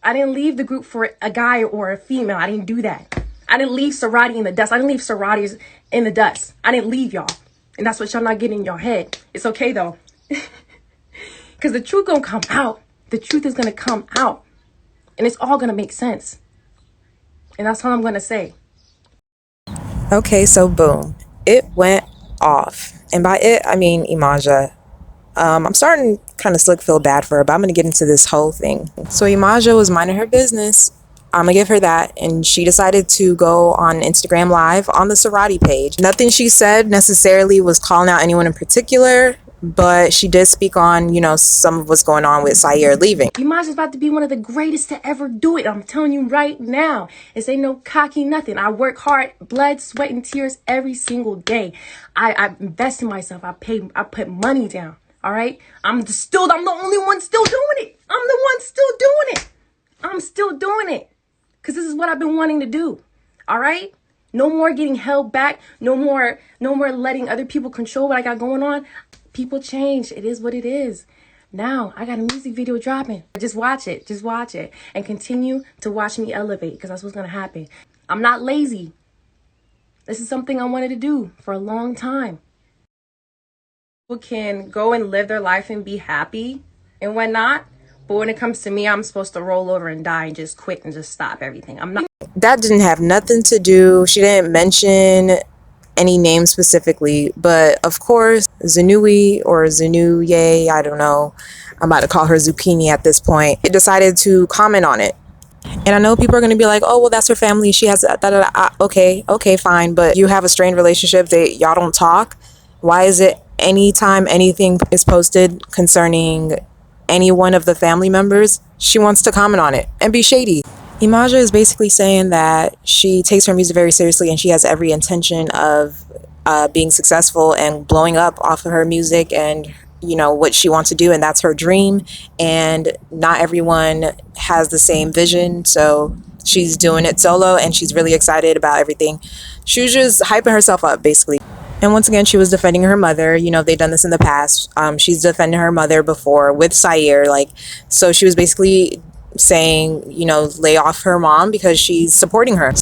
I didn't leave the group for a guy or a female. I didn't do that. I didn't leave CERAADI in the dust. I didn't leave CERAADIs in the dust. I didn't leave y'all. And that's what y'all not getting in your head. It's okay though. Because the truth gonna come out. The truth is gonna come out. And it's all gonna make sense. And that's all I'm gonna say. Okay, so boom. It went off. And by it, I mean Emaza. I'm starting to kind of feel bad for her, but I'm going to get into this whole thing. So Emaza was minding her business. I'm going to give her that. And she decided to go on Instagram Live on the CERAADI page. Nothing she said necessarily was calling out anyone in particular, but she did speak on, you know, some of what's going on with Saiyr leaving. Iman's about to be one of the greatest to ever do it. I'm telling you right now. This ain't no cocky nothing. I work hard, blood, sweat, and tears every single day. I invest in myself. I put money down. All right. I'm the only one still doing it. I'm the one still doing it. I'm still doing it. Because this is what I've been wanting to do. All right. No more getting held back. No more letting other people control what I got going on. People change. It is what it is. Now I got a music video dropping. Just watch it. Just watch it. And continue to watch me elevate. Because that's what's going to happen. I'm not lazy. This is something I wanted to do for a long time. People can go and live their life and be happy and whatnot. But when it comes to me, I'm supposed to roll over and die and just quit and just stop everything. I'm not. That didn't have nothing to do. She didn't mention any name specifically. But of course, Znuie or Znuie, I don't know. I'm about to call her Zucchini at this point. It decided to comment on it. And I know people are going to be like, oh, well, that's her family. She has okay, fine. But you have a strained relationship that y'all don't talk. Why is it anytime anything is posted concerning any one of the family members, she wants to comment on it and be shady? Emaza is basically saying that she takes her music very seriously and she has every intention of being successful and blowing up off of her music and, you know, what she wants to do. And that's her dream. And not everyone has the same vision. So she's doing it solo and she's really excited about everything. She was just hyping herself up, basically. And once again, she was defending her mother. You know, they've done this in the past. She's defended her mother before with Saiyr. Like, so she was basically saying, you know, lay off her mom because she's supporting her.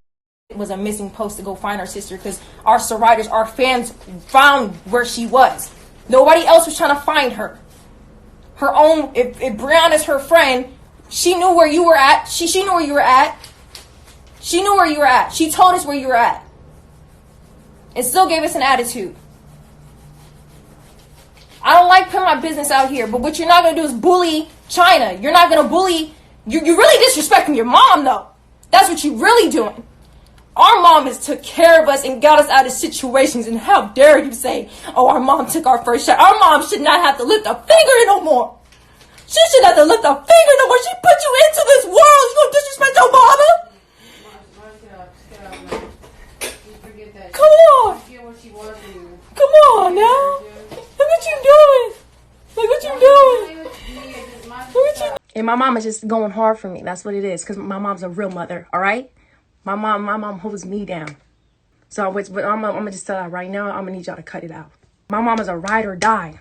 It was a missing post to go find our sister because our survivors, our fans found where she was. Nobody else was trying to find her. Her own, if Brianna's her friend, she knew where you were at. She knew where you were at. She knew where you were at. She told us where you were at. And still gave us an attitude. I don't like putting my business out here, but what you're not going to do is bully China. You're not going to bully. You're really disrespecting your mom, though. That's what you're really doing. Our mom has took care of us and got us out of situations, and how dare you say, oh, our mom took our first shot. Our mom should not have to lift a finger no more. She shouldn't have to lift a finger no more. She put you into this world. You gonna disrespect your mama? Come on. Come on now. Look what you doing. Look what you doing. Look what you. And my mom is just going hard for me. That's what it is. Because my mom's a real mother. All right. My mom holds me down. So I'm gonna just tell you right now. I'm gonna need y'all to cut it out. My mom is a ride or die.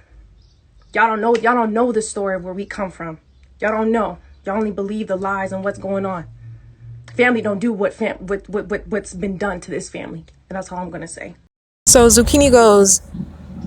Y'all don't know the story of where we come from. Y'all don't know. Y'all only believe the lies and what's going on. Family don't do what's been done to this family. And that's all I'm gonna say. So Zucchini goes,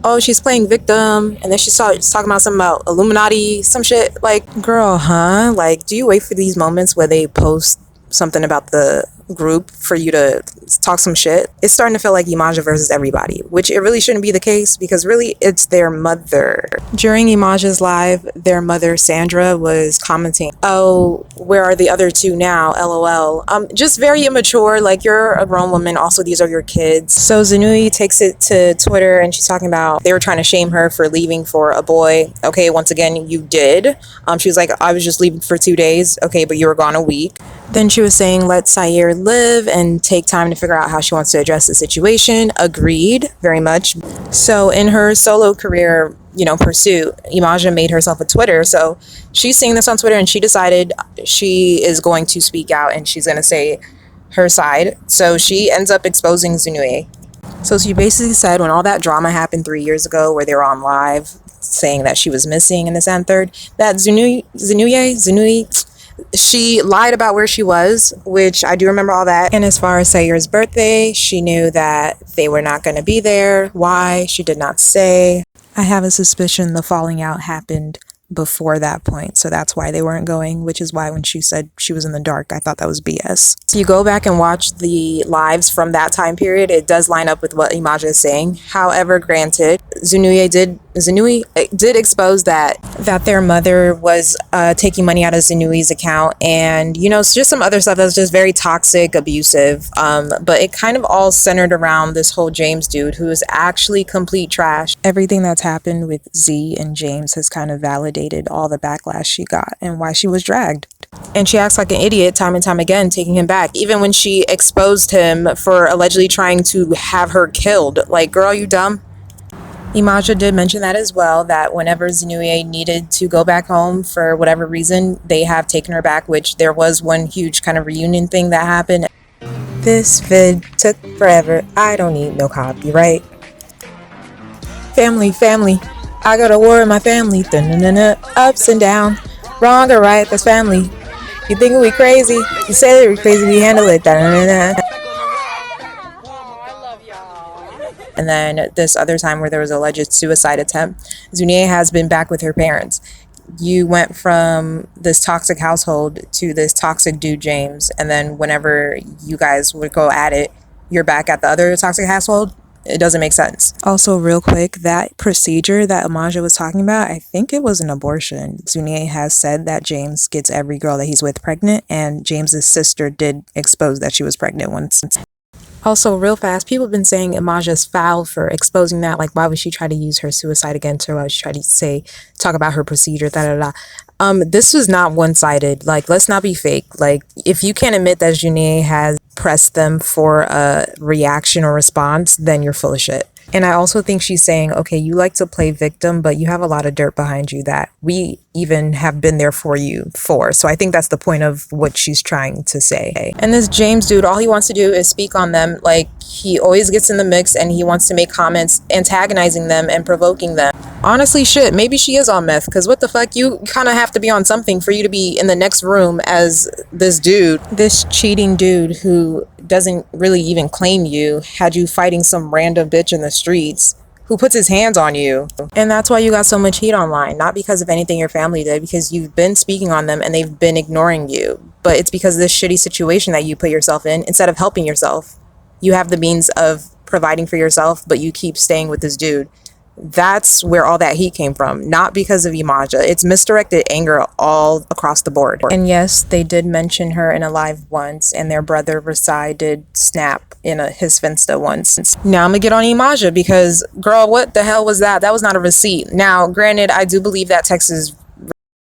oh, she's playing victim, and then she starts talking about something about Illuminati, some shit. Like, girl, huh? Like, do you wait for these moments where they post something about the group for you to talk some shit? It's starting to feel like Emaza versus everybody, which it really shouldn't be the case because really it's their mother. During Emaza's live, their mother Sandra was commenting, oh, where are the other two now? LOL. Just very immature. Like, you're a grown woman. Also, these are your kids. So Zunui takes it to Twitter and she's talking about they were trying to shame her for leaving for a boy. Okay, once again, you did. She was like, I was just leaving for 2 days. Okay, but you were gone a week. Then she was saying, let Saiyr live and take time to figure out how she wants to address the situation. Agreed, very much. So in her solo career, you know, pursuit, Emaza made herself a Twitter. So she's seeing this on Twitter and she decided she is going to speak out and she's going to say her side. So she ends up exposing Zunui. So she basically said when all that drama happened 3 years ago where they were on live saying that she was missing and this and third, that Zunui She lied about where she was, which I do remember all that. And as far as Sayyur's birthday, she knew that they were not going to be there. Why? She did not say. I have a suspicion the falling out happened before that point, so that's why they weren't going, which is why when she said she was in the dark, I thought that was BS. So you go back and watch the lives from that time period, it does line up with what Emaza is saying. However, granted, Znuie did expose that their mother was taking money out of Zunui's account, and it's just some other stuff that's just very toxic, abusive, but it kind of all centered around this whole James dude who is actually complete trash. Everything that's happened with Z and James has kind of validated all the backlash she got and why she was dragged. And she acts like an idiot time and time again, taking him back, even when she exposed him for allegedly trying to have her killed. Like, girl, you dumb. Emaza did mention that as well, that whenever Znuie needed to go back home for whatever reason, they have taken her back, which there was one huge kind of reunion thing that happened. This vid took forever. I don't need no copyright. Family. I go to war with my family. Dun-dun-dun-dun. Ups and down. Wrong or right, that's family. You think we crazy? You say that we're crazy, we handle it. Dun-dun-dun-dun. And then this other time where there was an alleged suicide attempt, Znuie has been back with her parents. You went from this toxic household to this toxic dude, James, and then whenever you guys would go at it, you're back at the other toxic household. It doesn't make sense. Also, real quick, that procedure that Emaza was talking about, I think it was an abortion. Znuie has said that James gets every girl that he's with pregnant, and James's sister did expose that she was pregnant once. Also, real fast, people have been saying Imaja's foul for exposing that. Like, why would she try to use her suicide against her? Why would she try to talk about her procedure, This was not one-sided. Like, let's not be fake. Like, if you can't admit that Znuie has pressed them for a reaction or response, then you're full of shit. And I also think she's saying, okay, you like to play victim, but you have a lot of dirt behind you that we even have been there for you for. So I think that's the point of what she's trying to say. And this James dude, all he wants to do is speak on them. Like, he always gets in the mix and he wants to make comments antagonizing them and provoking them. Honestly, shit, maybe she is on meth, because what the fuck, you kind of have to be on something for you to be in the next room as this dude, this cheating dude who doesn't really even claim you, had you fighting some random bitch in the streets who puts his hands on you. And that's why you got so much heat online, not because of anything your family did, because you've been speaking on them and they've been ignoring you, but it's because of this shitty situation that you put yourself in. Instead of helping yourself, you have the means of providing for yourself, but you keep staying with this dude. That's where all that heat came from, not because of Emaza. It's misdirected anger all across the board. And yes, they did mention her in a live once, and their brother Versailles did snap in his Finsta once. Now I'm gonna get on Emaza because, girl, what the hell was that? That was not a receipt. Now, granted, I do believe that text is...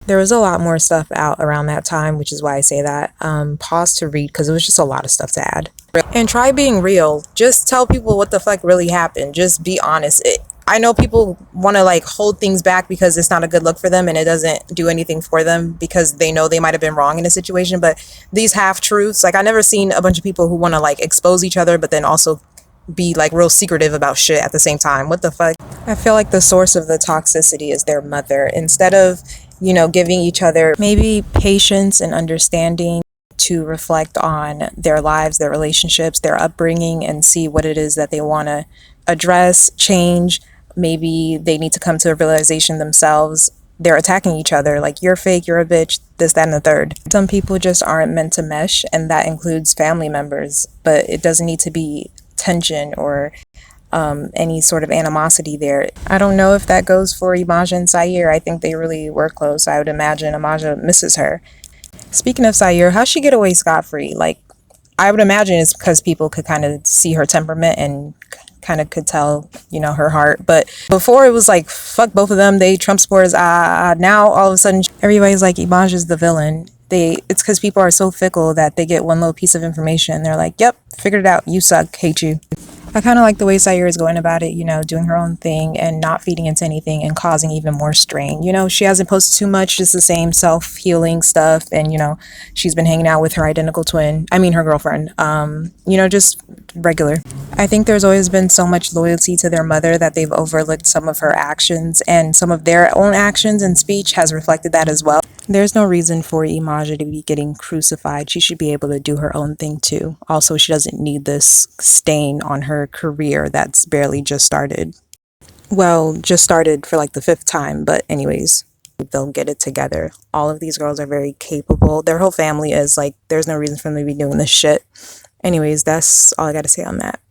There was a lot more stuff out around that time, which is why I say that. Pause to read, because it was just a lot of stuff to add. And try being real. Just tell people what the fuck really happened. Just be honest. I know people want to like hold things back because it's not a good look for them and it doesn't do anything for them because they know they might have been wrong in a situation. But these half-truths, like, I never seen a bunch of people who want to like expose each other but then also be like real secretive about shit at the same time. What the fuck? I feel like the source of the toxicity is their mother. Instead of, giving each other maybe patience and understanding to reflect on their lives, their relationships, their upbringing, and see what it is that they want to address, change. Maybe they need to come to a realization themselves. They're attacking each other like, you're fake, you're a bitch, this, that, and the third. Some people just aren't meant to mesh, and that includes family members, but it doesn't need to be tension or any sort of animosity there. I don't know if that goes for Emaza and Saiyr. I think they really were close. I would imagine Emaza misses her. Speaking of Saiyr, how'd she get away scot-free? Like, I would imagine it's because people could kind of see her temperament and kind of could tell, her heart. But before it was like, fuck both of them, they Trump supporters. Now all of a sudden everybody's like, Iman's the villain. It's because people are so fickle that they get one little piece of information and they're like, yep, figured it out, you suck, hate you. I kind of like the way Saiyr is going about it, doing her own thing and not feeding into anything and causing even more strain. She hasn't posted too much, just the same self-healing stuff. And, she's been hanging out with her identical twin. I mean, her girlfriend, just regular. I think there's always been so much loyalty to their mother that they've overlooked some of her actions, and some of their own actions and speech has reflected that as well. There's no reason for Imaja to be getting crucified. She should be able to do her own thing too. Also, she doesn't need this stain on her career that's barely just started. Well, just started for like the fifth time, but anyways, they'll get it together. All of these girls are very capable. Their whole family is like, there's no reason for them to be doing this shit. Anyways, that's all I gotta say on that.